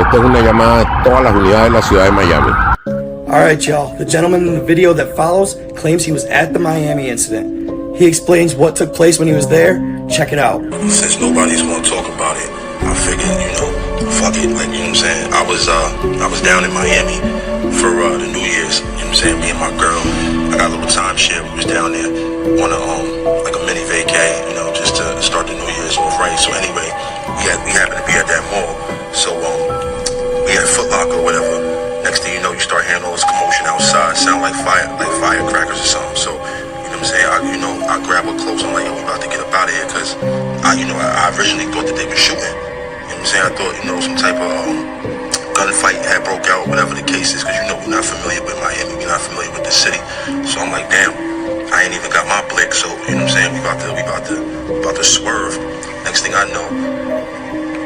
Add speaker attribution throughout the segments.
Speaker 1: Esta es una llamada a todas las unidades de la ciudad de Miami.
Speaker 2: All right, y'all. The gentleman in the video that follows claims he was at the Miami incident. He explains what took place when he was there. Check it out.
Speaker 3: Since nobody's gonna talk about it, I figured, fuck it. Like, you know what I'm saying? I was down in Miami for the New Year's. You know what I'm saying? Me and my girl, I got a little timeshare. We was down there on like a mini vacay, just to start the New Year's off right. So anyway, we happened to be at that mall. So we had Foot Locker or whatever. Next thing you know, you start hearing all this commotion outside. Sound like firecrackers or something. So, you know what I'm saying? I grab her clothes. I'm like, yo, we about to get up out of here. Because, I originally thought that they were shooting. You know what I'm saying? I thought, some type of gunfight had broke out, whatever the case is. Because, we're not familiar with Miami. We're not familiar with the city. So I'm like, damn, I ain't even got my blick. So, you know what I'm saying? We about to swerve. Next thing I know,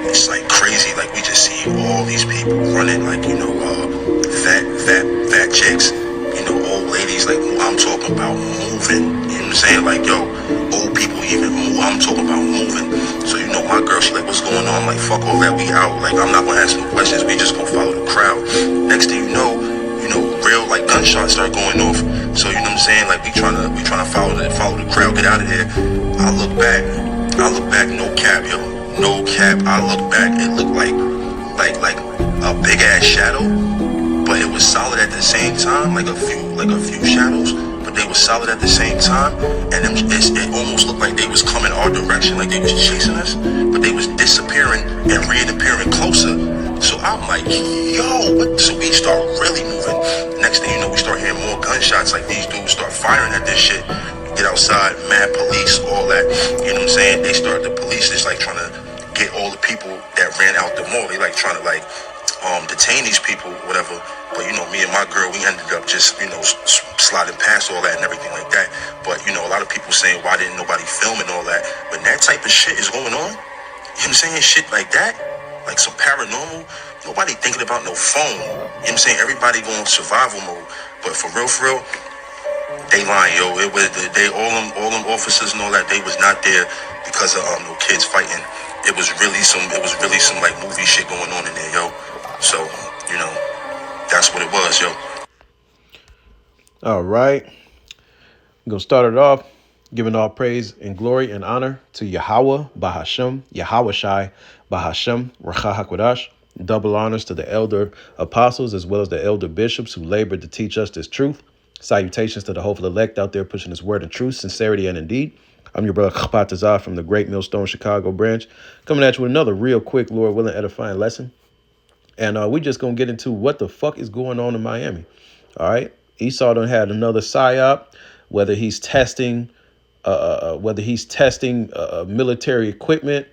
Speaker 3: it's like crazy. Like, we just see all these people running, like, fat chicks, old ladies, like, I'm talking about moving, you know what I'm saying? Like, yo, old people even move, I'm talking about moving. So, my girl, she like, what's going on? I'm like, fuck all that, we out. Like, I'm not gonna ask no questions, we just gonna follow the crowd. Next thing you know, real, like, gunshots start going off. So, you know what I'm saying? Like, we trying to follow the crowd, get out of here. I look back, no cap, yo. No cap, I look back, it looked like a big ass shadow, but it was solid at the same time, like a few shadows, but they were solid at the same time, and it almost looked like they was coming our direction, like they was chasing us, but they was disappearing and reappearing closer. So I'm like, yo, what? So we start really moving. Next thing you know, we start hearing more gunshots, like these dudes start firing at this shit. Get outside, mad police, all that. You know what I'm saying? The police is like trying to get all the people that ran out the mall. They like trying to detain these people, whatever. But me and my girl, we ended up just, sliding past all that and everything like that. But, a lot of people saying, why didn't nobody film and all that? When that type of shit is going on, you know what I'm saying? Shit like that, like some paranormal, nobody thinking about no phone. You know what I'm saying? Everybody going survival mode. But for real, they lying, yo. It was all them officers and all that. They was not there because of no kids fighting. It was really some like movie shit going on in there, yo. So that's what it was, yo.
Speaker 4: All right, I'm gonna start it off giving all praise and glory and honor to Yahweh Bahashem, Yahweh Shai Bahashem, Racha HaKodash. Double honors to the elder apostles as well as the elder bishops who labored to teach us this truth. Salutations to the hopeful elect out there pushing this word in truth, sincerity, and indeed. I'm your brother Khatazah from the Great Millstone Chicago branch, coming at you with another real quick, Lord willing, edifying lesson. And we just going to get into what the fuck is going on in Miami. All right. Esau done had another psyop, whether he's testing military equipment,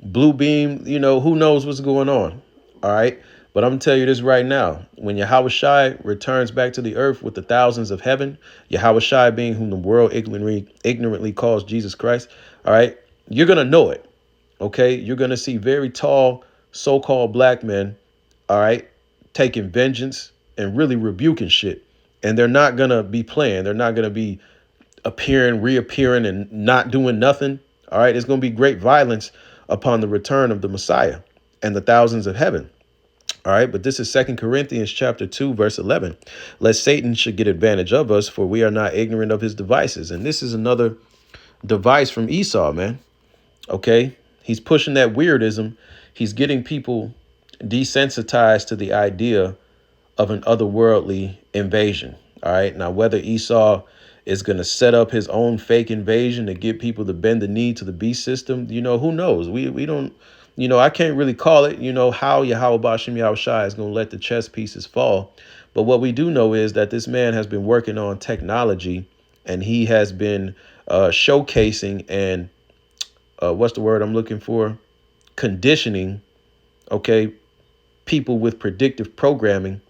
Speaker 4: blue beam, who knows what's going on. All right. But I'm going to tell you this right now. When Yahweh Shai returns back to the earth with the thousands of heaven, Yahweh Shai being whom the world ignorantly calls Jesus Christ. All right. You're going to know it. OK, you're going to see very tall so-called black men. All right. Taking vengeance and really rebuking shit. And they're not going to be playing. They're not going to be reappearing and not doing nothing. All right. It's going to be great violence upon the return of the Messiah and the thousands of heaven. All right, but this is 2 Corinthians chapter 2, verse 11. Lest Satan should get advantage of us, for we are not ignorant of his devices. And this is another device from Esau, man. OK, he's pushing that weirdism. He's getting people desensitized to the idea of an otherworldly invasion. All right. Now, whether Esau is going to set up his own fake invasion to get people to bend the knee to the beast system, who knows? We don't. I can't really call it, how Yahweh Bashim Yahweh Shai is going to let the chess pieces fall. But what we do know is that this man has been working on technology and he has been showcasing and what's the word I'm looking for? Conditioning, OK, people with predictive programming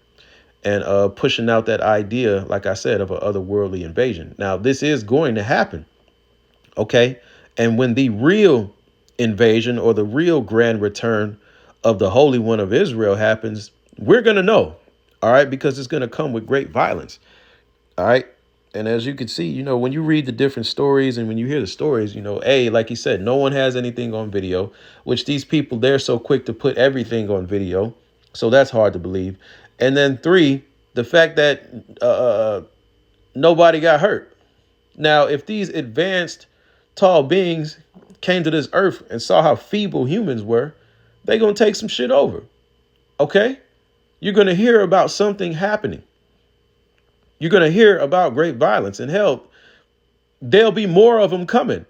Speaker 4: and pushing out that idea, like I said, of an otherworldly invasion. Now, this is going to happen. OK, and when the real invasion or the real grand return of the Holy One of Israel happens, we're going to know. All right, because it's going to come with great violence. All right. And as you can see, when you read the different stories and when you hear the stories, like he said, no one has anything on video, which these people, they're so quick to put everything on video. So that's hard to believe. And then 3, the fact that nobody got hurt. Now, if these advanced tall beings came to this earth and saw how feeble humans were, they going to take some shit over. Okay? You're going to hear about something happening. You're going to hear about great violence. And hell, there'll be more of them coming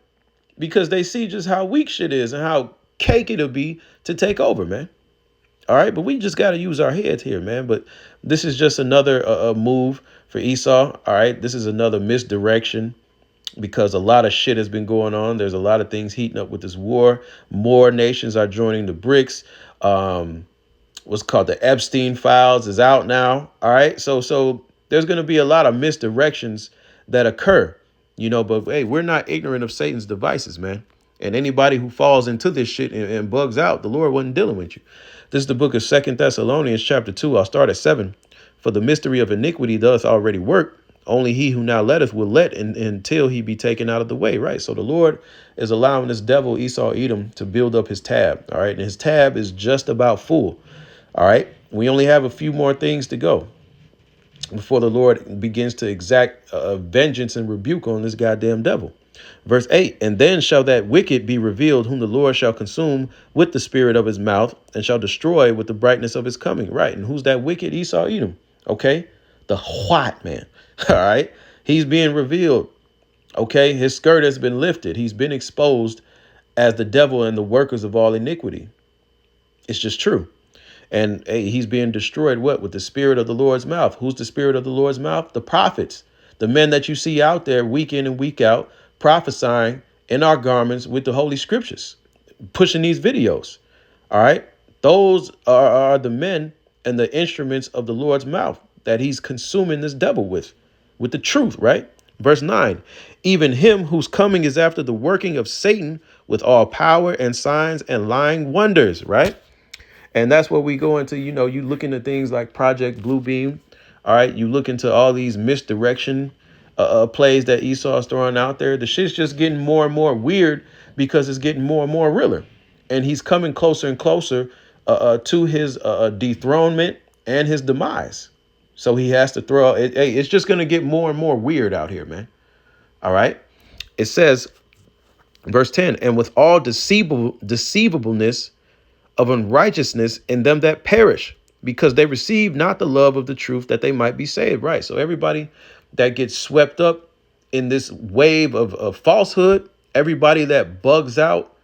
Speaker 4: because they see just how weak shit is and how cake it'll be to take over, man. All right, but we just got to use our heads here, man. But this is just another move for Esau. All right, this is another misdirection because a lot of shit has been going on. There's a lot of things heating up with this war. More nations are joining the BRICS. What's called the Epstein files is out now. All right, so there's going to be a lot of misdirections that occur, but hey, we're not ignorant of Satan's devices, man. And anybody who falls into this shit and bugs out, the Lord wasn't dealing with you. This is the book of 2 Thessalonians chapter 2. I'll start at 7. For the mystery of iniquity doth already work. Only he who now letteth will let until he be taken out of the way. Right. So the Lord is allowing this devil Esau Edom to build up his tab. All right. And his tab is just about full. All right. We only have a few more things to go before the Lord begins to exact vengeance and rebuke on this goddamn devil. Verse 8, and then shall that wicked be revealed, whom the Lord shall consume with the spirit of his mouth and shall destroy with the brightness of his coming. Right. And who's that wicked? Esau Edom. OK, the white man. All right. He's being revealed. OK, his skirt has been lifted. He's been exposed as the devil and the workers of all iniquity. It's just true. And hey, he's being destroyed. What? With the spirit of the Lord's mouth. Who's the spirit of the Lord's mouth? The prophets, the men that you see out there week in and week out, prophesying in our garments with the Holy Scriptures, pushing these videos. All right. Those are the men and the instruments of the Lord's mouth that he's consuming this devil with the truth. Right. Verse 9, even him whose coming is after the working of Satan with all power and signs and lying wonders. Right. And that's what we go into. You look into things like Project Bluebeam. All right. You look into all these misdirection plays that Esau is throwing out there. The shit's just getting more and more weird because it's getting more and more realer. And he's coming closer and closer to his dethronement and his demise. So he has to throw it. Hey, it's just going to get more and more weird out here, man. All right. It says, verse 10, and with all deceivableness of unrighteousness in them that perish, because they receive not the love of the truth that they might be saved. Right. So everybody that gets swept up in this wave of falsehood, everybody that bugs out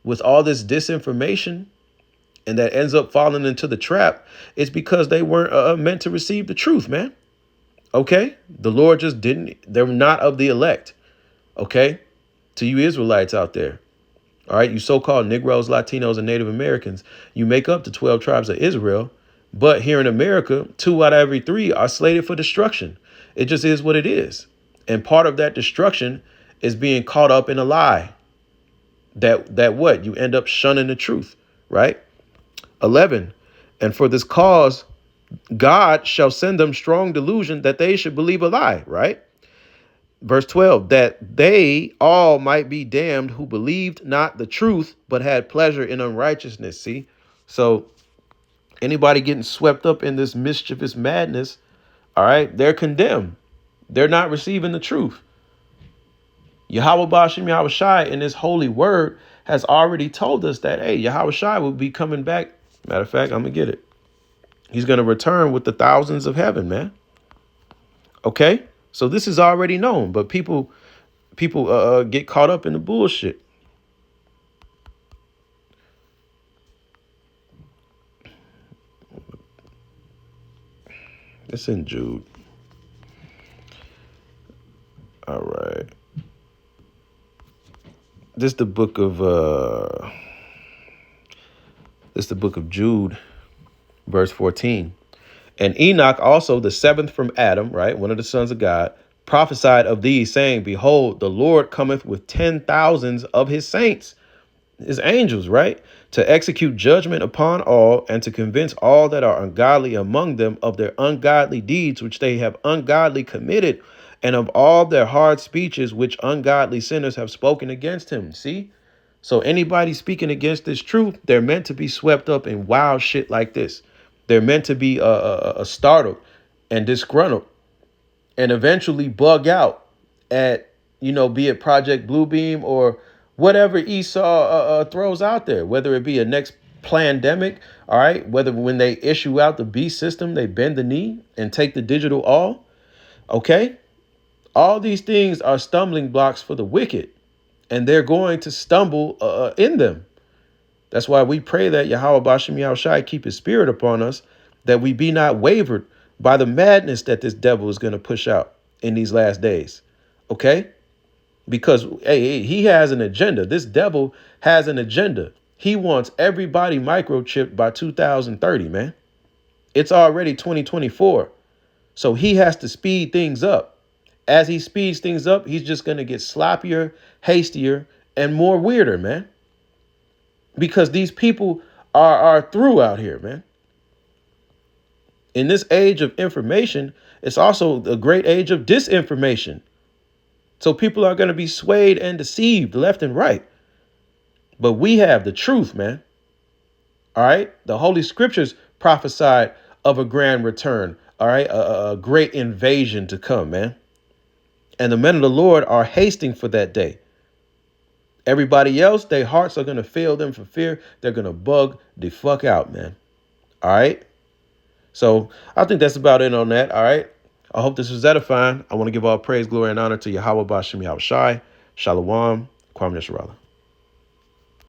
Speaker 4: with all this disinformation and that ends up falling into the trap, it's because they weren't meant to receive the truth, man. OK, the Lord just didn't. They're not of the elect. OK, to you Israelites out there. All right. You so-called Negroes, Latinos and Native Americans, you make up the 12 tribes of Israel. But here in America, 2 out of every 3 are slated for destruction. It just is what it is. And part of that destruction is being caught up in a lie that what you end up shunning the truth. Right. 11. And for this cause, God shall send them strong delusion that they should believe a lie. Right. Verse 12, that they all might be damned who believed not the truth, but had pleasure in unrighteousness. See, so anybody getting swept up in this mischievous madness, all right, they're condemned. They're not receiving the truth. Yahweh Bashim Yahweh Shai in his holy word has already told us that, hey, Yahweh Shai will be coming back. Matter of fact, I'm going to get it. He's going to return with the thousands of heaven, man. OK, so this is already known, but people get caught up in the bullshit. It's in Jude. All right. This is the book of Jude, verse 14. And Enoch also, the 7th from Adam, right, one of the sons of God, prophesied of these, saying, behold, the Lord cometh with 10,000s of his saints, his angels, right, to execute judgment upon all and to convince all that are ungodly among them of their ungodly deeds, which they have ungodly committed, and of all their hard speeches, which ungodly sinners have spoken against him. See? So anybody speaking against this truth, they're meant to be swept up in wild shit like this. They're meant to be startled and disgruntled and eventually bug out at, be it Project Bluebeam or whatever Esau throws out there, whether it be a next pandemic, all right, whether when they issue out the beast system, they bend the knee and take the digital all, okay? All these things are stumbling blocks for the wicked, and they're going to stumble in them. That's why we pray that Yahweh Bashem Yahushai keep his spirit upon us, that we be not wavered by the madness that this devil is going to push out in these last days. Okay? Because, hey, he has an agenda. This devil has an agenda. He wants everybody microchipped by 2030, man. It's already 2024. So he has to speed things up. As he speeds things up, he's just going to get sloppier, hastier, and more weirder, man. Because these people are through out here, man. In this age of information, it's also a great age of disinformation. So people are going to be swayed and deceived left and right. But we have the truth, man. All right. The Holy Scriptures prophesied of a grand return. All right. A great invasion to come, man. And the men of the Lord are hasting for that day. Everybody else, their hearts are going to fail them for fear. They're going to bug the fuck out, man. All right. So I think that's about it on that. All right. I hope this was edifying. I want to give all praise, glory, and honor to Yahweh Bashem Yahushai. Shalom. Kwam Yisrael.